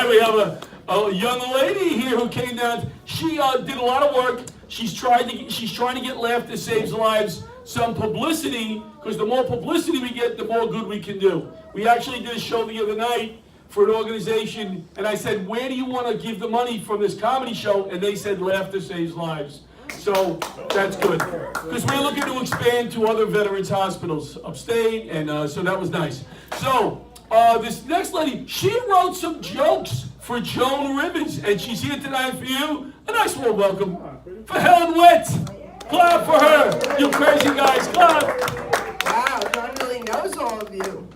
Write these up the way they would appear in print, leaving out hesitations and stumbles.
right, we have a young lady here who came down. She did a lot of work. She's trying to get Laughter Saves Lives some publicity, because the more publicity we get, the more good we can do. We actually did a show the other night for an organization, and I said, where do you want to give the money from this comedy show? And they said, Laughter Saves Lives. So that's good, because we're looking to expand to other veterans hospitals upstate, and so that was nice. So this next lady, she wrote some jokes for Joan Rivers, and she's here tonight for you. A nice warm welcome for Helen Witt. Clap for her, you crazy guys, clap. Wow, John really knows all of you.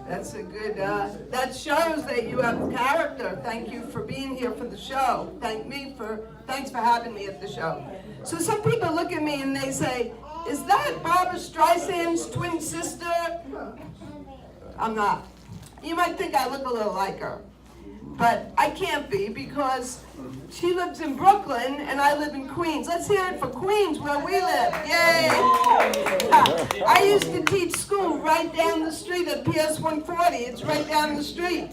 That's a good, that shows that you have character. Thank you for being here for the show. Thanks for having me at the show. So some people look at me and they say, is that Barbara Streisand's twin sister? I'm not. You might think I look a little like her, but I can't be, because she lives in Brooklyn and I live in Queens. Let's hear it for Queens, where we live. Yay! I used to teach school right down the street at PS 140. It's right down the street.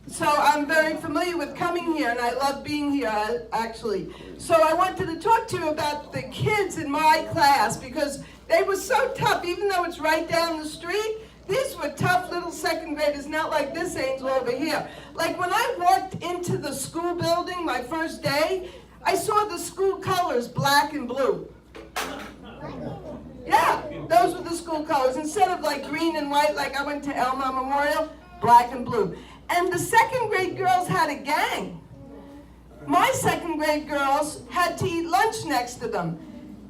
So I'm very familiar with coming here, and I love being here, actually. So I wanted to talk to you about the kids in my class, because they were so tough, even though it's right down the street. These were tough little second graders, not like this angel over here. Like when I walked into the school building my first day, I saw the school colors, black and blue. Yeah, those were the school colors. Instead of like green and white, like I went to Elma Memorial, black and blue. And the second grade girls had a gang. My second grade girls had to eat lunch next to them.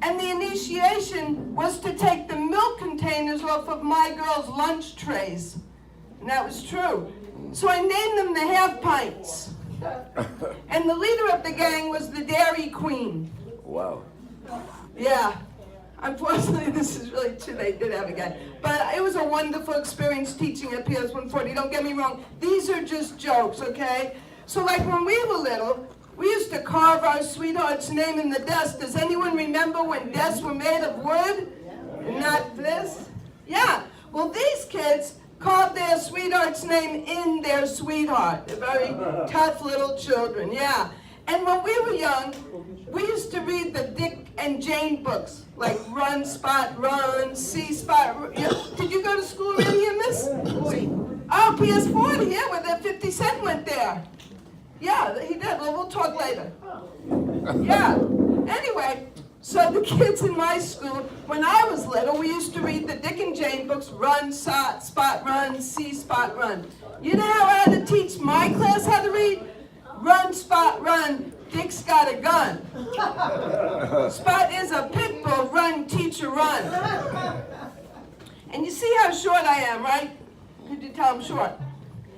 And the initiation was to take the milk containers off of my girls' lunch trays. And that was true. So I named them the half pints. And the leader of the gang was the Dairy Queen. Wow. Yeah. Unfortunately, this is really true. They did have a gang. But it was a wonderful experience teaching at PS 140. Don't get me wrong. These are just jokes, okay? So like when we were little, we used to carve our sweetheart's name in the desk. Does anyone remember when desks were made of wood? Not this? Yeah. Well, these kids carved their sweetheart's name in their sweetheart. They're very tough little children, yeah. And when we were young, we used to read the Dick and Jane books, like Run, Spot, Run, See, Spot. Did you go to school around here, miss? Oh, PS 40, yeah, where the 50 Cent went there. Yeah, he did. Well, we'll talk later. Yeah. Anyway, so the kids in my school, when I was little, we used to read the Dick and Jane books, Run, Spot, Run, See, Spot, Run. You know how I had to teach my class how to read? Run, Spot, Run, Dick's got a gun. Spot is a pit bull, run, teacher, run. And you see how short I am, right? Could you tell I'm short?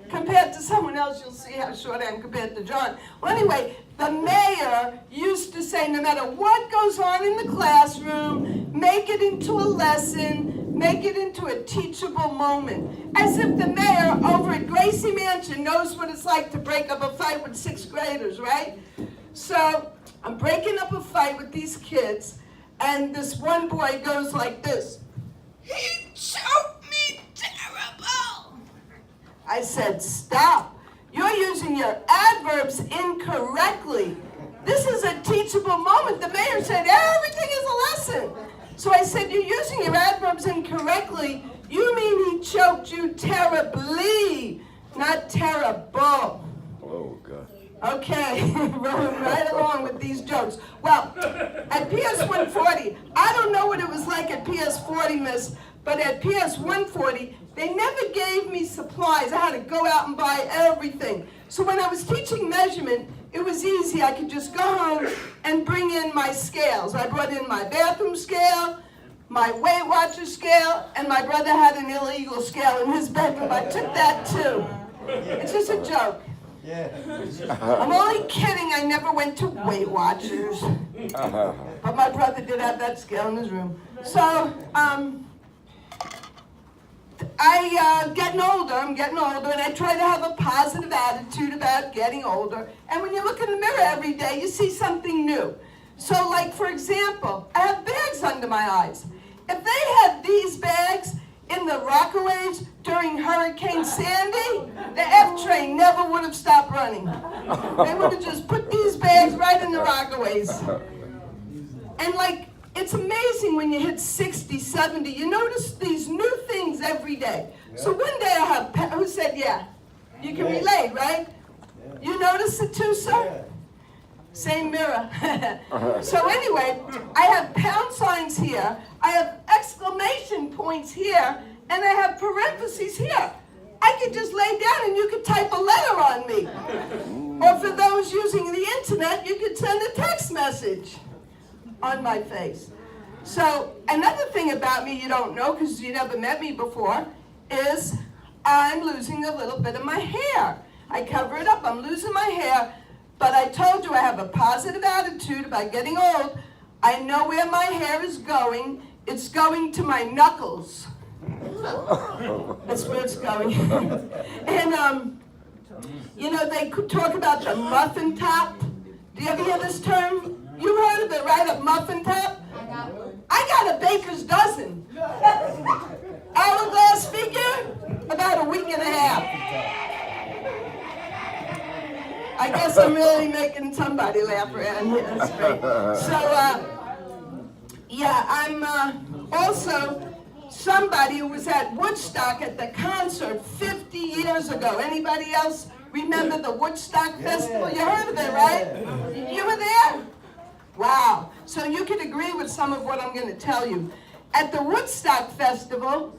Compared to someone else, you'll see how short I am compared to John. Well, anyway, the mayor used to say, no matter what goes on in the classroom, make it into a lesson, make it into a teachable moment. As if the mayor over at Gracie Mansion knows what it's like to break up a fight with sixth graders, right? So I'm breaking up a fight with these kids, and this one boy goes like this. He choked me terrible. I said, stop. You're using your adverbs incorrectly. This is a teachable moment. The mayor said everything is a lesson. So I said, you're using your adverbs incorrectly. You mean he choked you terribly, not terrible. Oh, God. Okay, rolling right along with these jokes. Well, at PS 140, I don't know what it was like at PS 40, miss, but at PS 140, they never gave me supplies. I had to go out and buy everything. So when I was teaching measurement, it was easy. I could just go home and bring in my scales. I brought in my bathroom scale, my Weight Watcher scale, and my brother had an illegal scale in his bedroom. I took that too. It's just a joke. I'm only kidding. I never went to Weight Watchers. But my brother did have that scale in his room. So, I'm getting older, and I try to have a positive attitude about getting older. And when you look in the mirror every day, you see something new. So, like, for example, I have bags under my eyes. If they had these bags in the Rockaways during Hurricane Sandy, the F train they never would have stopped running. They would have just put these bags right in the Rockaways. And like, it's amazing when you hit 60, 70, you notice these new things every day. So one day I have, who said, yeah, you can relate, right? You notice it too, sir? Same mirror. So anyway, I have pound signs here, I have exclamation points here, and I have parentheses here. I could just lay down and you could type a letter on me. Or for those using the internet, you could send a text message on my face. So another thing about me you don't know, because you never met me before, is I'm losing a little bit of my hair. I cover it up, I'm losing my hair, but I told you I have a positive attitude about getting old. I know where my hair is going. It's going to my knuckles. That's where it's going. And, you know, they could talk about the muffin top. Do you ever hear this term? You heard of it, right? A muffin top? I got a baker's dozen. Hourglass figure, about a week and a half. I guess I'm really making somebody laugh around here. That's great. So, yeah, I'm also somebody who was at Woodstock at the concert 50 years ago. Anybody else remember the Woodstock Festival? You heard of it, right? You were there? Wow. So you can agree with some of what I'm going to tell you. At the Woodstock Festival,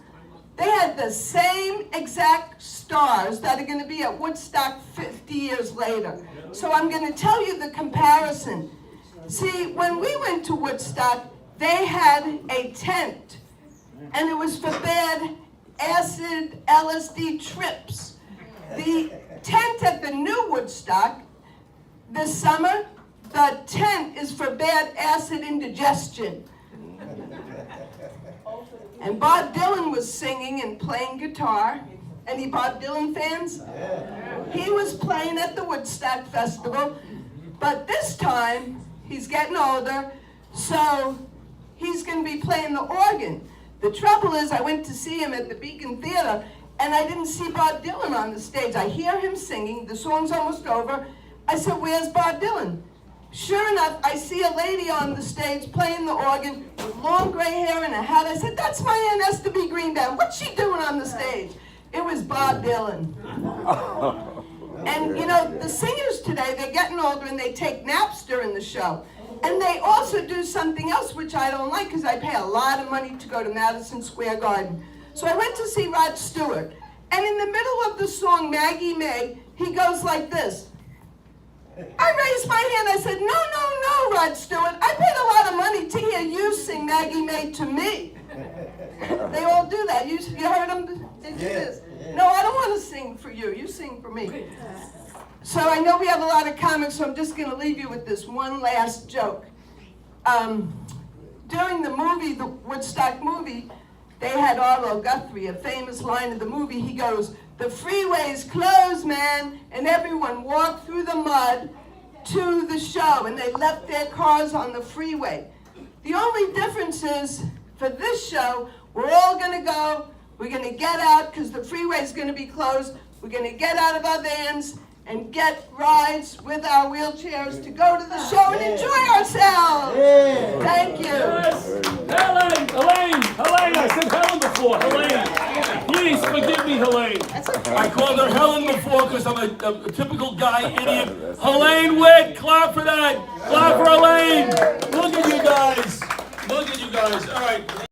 they had the same exact stars that are going to be at Woodstock 50 years later. So I'm going to tell you the comparison. See, when we went to Woodstock, they had a tent, and it was for bad acid LSD trips. The tent at the new Woodstock this summer, the tent is for bad acid indigestion. And Bob Dylan was singing and playing guitar. Any Bob Dylan fans? He was playing at the Woodstock Festival, but this time he's getting older, so he's going to be playing the organ. The trouble is, I went to see him at the Beacon Theater, and I didn't see Bob Dylan on the stage. I hear him singing, the song's almost over. I said, where's Bob Dylan? Sure enough, I see a lady on the stage playing the organ with long gray hair and a hat. I said, that's my Aunt Esther B. Greenbaum. What's she doing on the stage? It was Bob Dylan. And you know, the singers today, they're getting older and they take naps during the show. And they also do something else which I don't like, because I pay a lot of money to go to Madison Square Garden. So I went to see Rod Stewart. And in the middle of the song, Maggie May, he goes like this. I raised my hand, I said, no, Rod Stewart. I paid a lot of money to hear you sing Maggie May to me. They all do that. You heard them? They do this. No, I don't want to sing for you. You sing for me. So I know we have a lot of comics, so I'm just going to leave you with this one last joke. During the movie, the Woodstock movie, they had Arlo Guthrie, a famous line of the movie. He goes, the freeway's closed, man, and everyone walked through the mud to the show, and they left their cars on the freeway. The only difference is, for this show, we're all going to go, we're going to get out, because the freeway's going to be closed, we're going to get out of our vans and get rides with our wheelchairs to go to the show and enjoy ourselves. Thank you. Yes. Helene, I said Helen before. Helene, please forgive me, Helene. I called her Helen before because I'm a typical guy idiot. Helene Witt, clap for that. Clap for Helene. Look at you guys. All right.